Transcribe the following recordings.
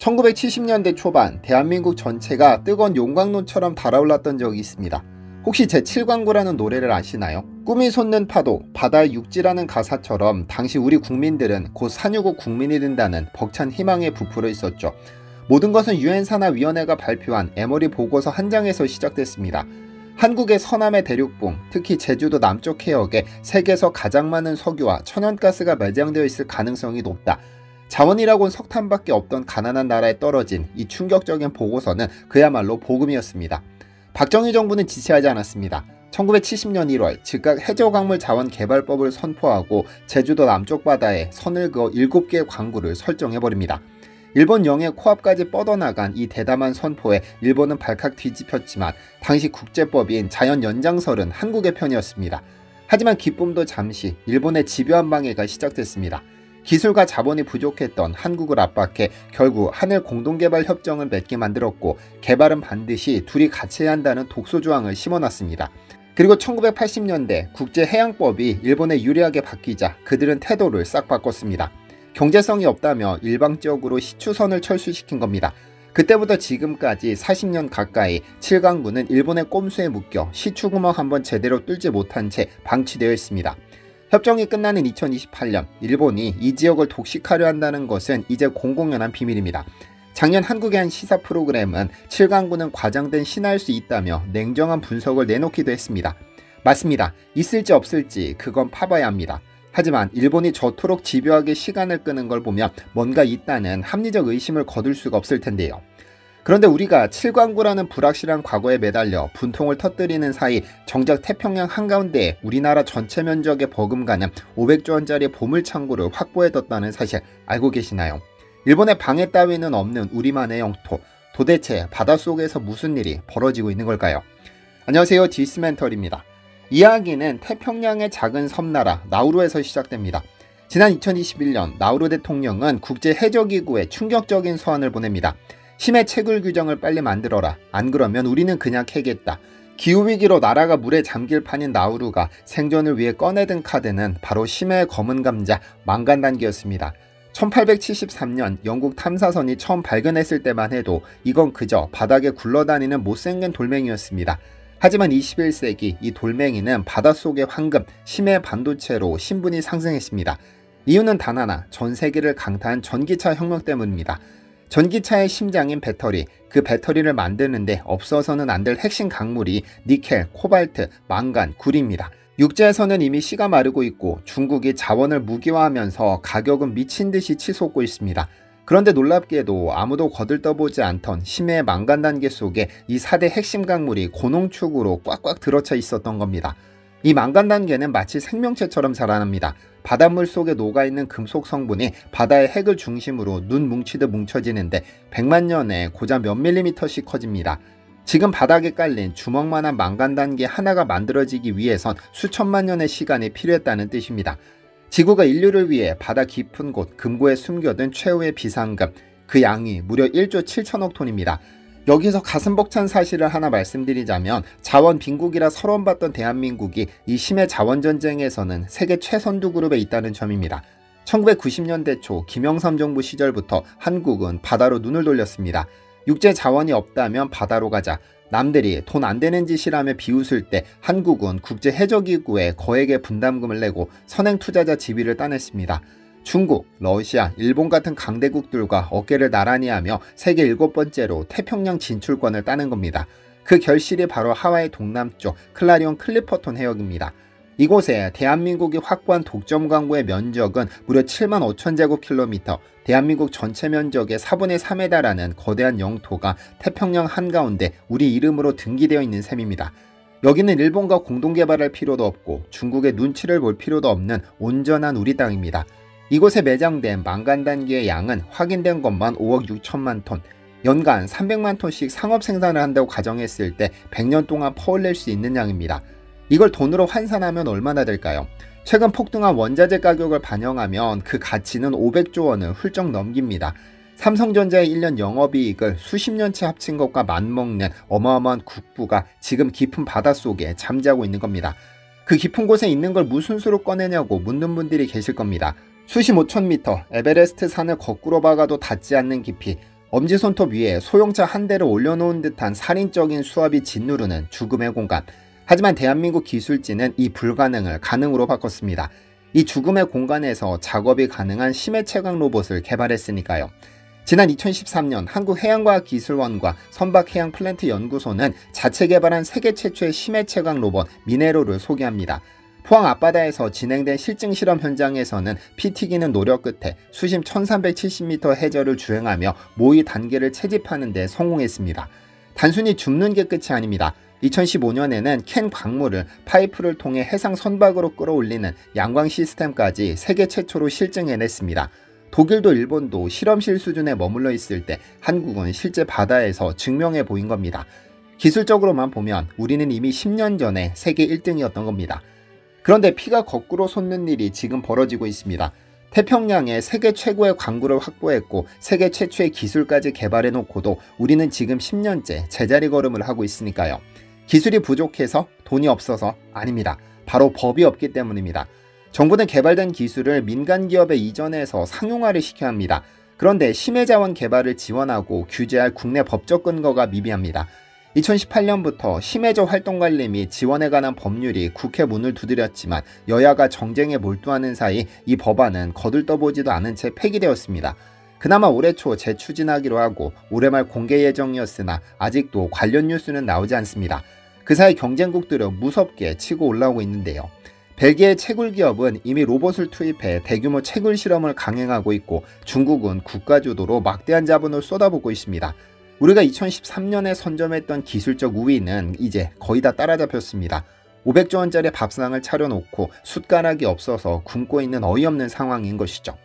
1970년대 초반 대한민국 전체가 뜨거운 용광로처럼 달아올랐던 적이 있습니다. 혹시 제7광구라는 노래를 아시나요? 꿈이 솟는 파도, 바다의 육지라는 가사처럼 당시 우리 국민들은 곧 산유국 국민이 된다는 벅찬 희망에 부풀어 있었죠. 모든 것은 유엔산하위원회가 발표한 에머리 보고서 한 장에서 시작됐습니다. 한국의 서남의 대륙봉, 특히 제주도 남쪽 해역에 세계에서 가장 많은 석유와 천연가스가 매장되어 있을 가능성이 높다. 자원이라곤 석탄밖에 없던 가난한 나라에 떨어진 이 충격적인 보고서는 그야말로 복음이었습니다. 박정희 정부는 지체하지 않았습니다. 1970년 1월 즉각 해저광물자원개발법을 선포하고 제주도 남쪽 바다에 선을 그어 7개의 광구를 설정해버립니다. 일본 영해 코앞까지 뻗어나간 이 대담한 선포에 일본은 발칵 뒤집혔지만 당시 국제법인 자연연장설은 한국의 편이었습니다. 하지만 기쁨도 잠시 일본의 집요한 방해가 시작됐습니다. 기술과 자본이 부족했던 한국을 압박해 결국 한일 공동개발협정을 맺게 만들었고 개발은 반드시 둘이 같이 해야 한다는 독소조항을 심어놨습니다. 그리고 1980년대 국제해양법이 일본에 유리하게 바뀌자 그들은 태도를 싹 바꿨습니다. 경제성이 없다며 일방적으로 시추선을 철수시킨 겁니다. 그때부터 지금까지 40년 가까이 7강구는 일본의 꼼수에 묶여 시추구멍 한번 제대로 뚫지 못한 채 방치되어 있습니다. 협정이 끝나는 2028년 일본이 이 지역을 독식하려 한다는 것은 이제 공공연한 비밀입니다. 작년 한국의 한 시사 프로그램은 7강구는 과장된 신화일 수 있다며 냉정한 분석을 내놓기도 했습니다. 맞습니다. 있을지 없을지 그건 파봐야 합니다. 하지만 일본이 저토록 집요하게 시간을 끄는 걸 보면 뭔가 있다는 합리적 의심을 거둘 수가 없을 텐데요. 그런데 우리가 7광구라는 불확실한 과거에 매달려 분통을 터뜨리는 사이 정작 태평양 한가운데에 우리나라 전체 면적에 버금가는 500조 원짜리 보물창고를 확보해뒀다는 사실 알고 계시나요? 일본의 방해 따위는 없는 우리만의 영토, 도대체 바닷속에서 무슨 일이 벌어지고 있는 걸까요? 안녕하세요, 디스멘털입니다. 이야기는 태평양의 작은 섬나라 나우루에서 시작됩니다. 지난 2021년 나우루 대통령은 국제해적기구에 충격적인 서한을 보냅니다. 심해 채굴 규정을 빨리 만들어라. 안 그러면 우리는 그냥 캐겠다. 기후위기로 나라가 물에 잠길 판인 나우루가 생존을 위해 꺼내든 카드는 바로 심해의 검은 감자 망간단기였습니다. 1873년 영국 탐사선이 처음 발견했을 때만 해도 이건 그저 바닥에 굴러다니는 못생긴 돌멩이였습니다. 하지만 21세기 이 돌멩이는 바닷속의 황금, 심해 반도체로 신분이 상승했습니다. 이유는 단 하나, 전 세계를 강타한 전기차 혁명 때문입니다. 전기차의 심장인 배터리, 그 배터리를 만드는데 없어서는 안 될 핵심 강물이 니켈, 코발트, 망간, 구리입니다. 육지에서는 이미 씨가 마르고 있고 중국이 자원을 무기화하면서 가격은 미친듯이 치솟고 있습니다. 그런데 놀랍게도 아무도 거들떠보지 않던 심해의 망간 단계 속에 이 4대 핵심 강물이 고농축으로 꽉꽉 들어차 있었던 겁니다. 이 망간 단계는 마치 생명체처럼 자라납니다. 바닷물 속에 녹아있는 금속 성분이 바다의 핵을 중심으로 눈 뭉치듯 뭉쳐지는데 100만 년에 고작 몇 밀리미터씩 커집니다. 지금 바닥에 깔린 주먹만한 망간 단계 하나가 만들어지기 위해선 수천만 년의 시간이 필요했다는 뜻입니다. 지구가 인류를 위해 바다 깊은 곳 금고에 숨겨둔 최후의 비상금, 그 양이 무려 1조 7천억 톤입니다. 여기서 가슴 벅찬 사실을 하나 말씀드리자면 자원 빈국이라 서러움받던 대한민국이 이 심해 자원전쟁에서는 세계 최선두 그룹에 있다는 점입니다. 1990년대 초 김영삼 정부 시절부터 한국은 바다로 눈을 돌렸습니다. 육재 자원이 없다면 바다로 가자. 남들이 돈 안 되는 짓이라며 비웃을 때 한국은 국제해적기구에 거액의 분담금을 내고 선행 투자자 지위를 따냈습니다. 중국, 러시아, 일본 같은 강대국들과 어깨를 나란히 하며 세계 7번째로 태평양 진출권을 따는 겁니다. 그 결실이 바로 하와이 동남쪽 클라리온 클리퍼톤 해역입니다. 이곳에 대한민국이 확보한 독점 광구의 면적은 무려 7만 5천 제곱킬로미터, 대한민국 전체 면적의 4분의 3에 달하는 거대한 영토가 태평양 한가운데 우리 이름으로 등기되어 있는 셈입니다. 여기는 일본과 공동개발할 필요도 없고 중국의 눈치를 볼 필요도 없는 온전한 우리 땅입니다. 이곳에 매장된 망간 단기의 양은 확인된 것만 5억 6천만 톤, 연간 300만 톤씩 상업 생산을 한다고 가정했을 때 100년 동안 퍼올릴 수 있는 양입니다. 이걸 돈으로 환산하면 얼마나 될까요? 최근 폭등한 원자재 가격을 반영하면 그 가치는 500조 원을 훌쩍 넘깁니다. 삼성전자의 1년 영업이익을 수십 년치 합친 것과 맞먹는 어마어마한 국부가 지금 깊은 바닷속에 잠자고 있는 겁니다. 그 깊은 곳에 있는 걸 무슨 수로 꺼내냐고 묻는 분들이 계실 겁니다. 수십 5천 미터 에베레스트 산을 거꾸로 박아도 닿지 않는 깊이, 엄지손톱 위에 소형차 한 대를 올려놓은 듯한 살인적인 수압이 짓누르는 죽음의 공간. 하지만 대한민국 기술진은 이 불가능을 가능으로 바꿨습니다. 이 죽음의 공간에서 작업이 가능한 심해 채광 로봇을 개발했으니까요. 지난 2013년 한국해양과학기술원과 선박해양플랜트연구소는 자체 개발한 세계 최초의 심해 채광 로봇 미네로를 소개합니다. 포항 앞바다에서 진행된 실증 실험 현장에서는 피 튀기는 노력 끝에 수심 1370m 해저를 주행하며 모의 단계를 채집하는 데 성공했습니다. 단순히 줍는 게 끝이 아닙니다. 2015년에는 캔 광물을 파이프를 통해 해상 선박으로 끌어올리는 양광 시스템까지 세계 최초로 실증해냈습니다. 독일도 일본도 실험실 수준에 머물러 있을 때 한국은 실제 바다에서 증명해 보인 겁니다. 기술적으로만 보면 우리는 이미 10년 전에 세계 1등이었던 겁니다. 그런데 피가 거꾸로 솟는 일이 지금 벌어지고 있습니다. 태평양에 세계 최고의 광구를 확보했고 세계 최초의 기술까지 개발해 놓고도 우리는 지금 10년째 제자리 걸음을 하고 있으니까요. 기술이 부족해서? 돈이 없어서? 아닙니다. 바로 법이 없기 때문입니다. 정부는 개발된 기술을 민간 기업에 이전해서 상용화를 시켜야 합니다. 그런데 심해자원 개발을 지원하고 규제할 국내 법적 근거가 미비합니다. 2018년부터 심해저 활동관리 및 지원에 관한 법률이 국회 문을 두드렸지만 여야가 정쟁에 몰두하는 사이 이 법안은 거들떠보지도 않은 채 폐기되었습니다. 그나마 올해 초 재추진하기로 하고 올해 말 공개 예정이었으나 아직도 관련 뉴스는 나오지 않습니다. 그 사이 경쟁국들은 무섭게 치고 올라오고 있는데요. 벨기에 채굴 기업은 이미 로봇을 투입해 대규모 채굴 실험을 강행하고 있고 중국은 국가 주도로 막대한 자본을 쏟아붓고 있습니다. 우리가 2013년에 선점했던 기술적 우위는 이제 거의 다 따라잡혔습니다. 500조 원짜리 밥상을 차려놓고 숟가락이 없어서 굶고 있는 어이없는 상황인 것이죠.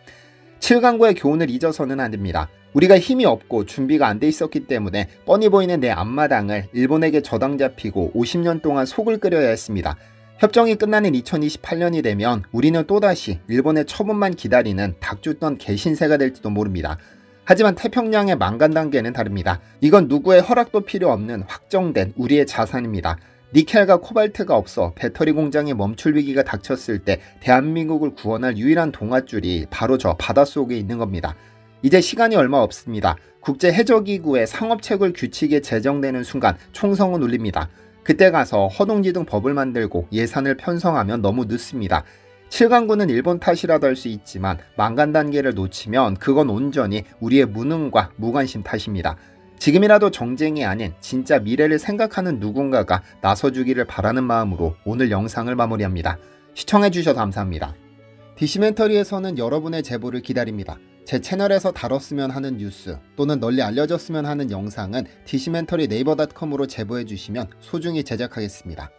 7강구의 교훈을 잊어서는 안 됩니다. 우리가 힘이 없고 준비가 안 돼 있었기 때문에 뻔히 보이는 내 앞마당을 일본에게 저당 잡히고 50년 동안 속을 끓여야 했습니다. 협정이 끝나는 2028년이 되면 우리는 또다시 일본의 처분만 기다리는 닭 쫓던 개신세가 될지도 모릅니다. 하지만 태평양의 망간 단계는 다릅니다. 이건 누구의 허락도 필요 없는 확정된 우리의 자산입니다. 니켈과 코발트가 없어 배터리 공장의 멈출 위기가 닥쳤을 때 대한민국을 구원할 유일한 동아줄이 바로 저 바닷속에 있는 겁니다. 이제 시간이 얼마 없습니다. 국제해적기구의 상업채굴 규칙이 제정되는 순간 총성은 울립니다. 그때 가서 허둥지둥 법을 만들고 예산을 편성하면 너무 늦습니다. 7강구는 일본 탓이라도 할 수 있지만 망간 단계를 놓치면 그건 온전히 우리의 무능과 무관심 탓입니다. 지금이라도 정쟁이 아닌 진짜 미래를 생각하는 누군가가 나서주기를 바라는 마음으로 오늘 영상을 마무리합니다. 시청해주셔서 감사합니다. 디시멘터리에서는 여러분의 제보를 기다립니다. 제 채널에서 다뤘으면 하는 뉴스 또는 널리 알려졌으면 하는 영상은 디시멘터리 네이버닷컴으로 제보해주시면 소중히 제작하겠습니다.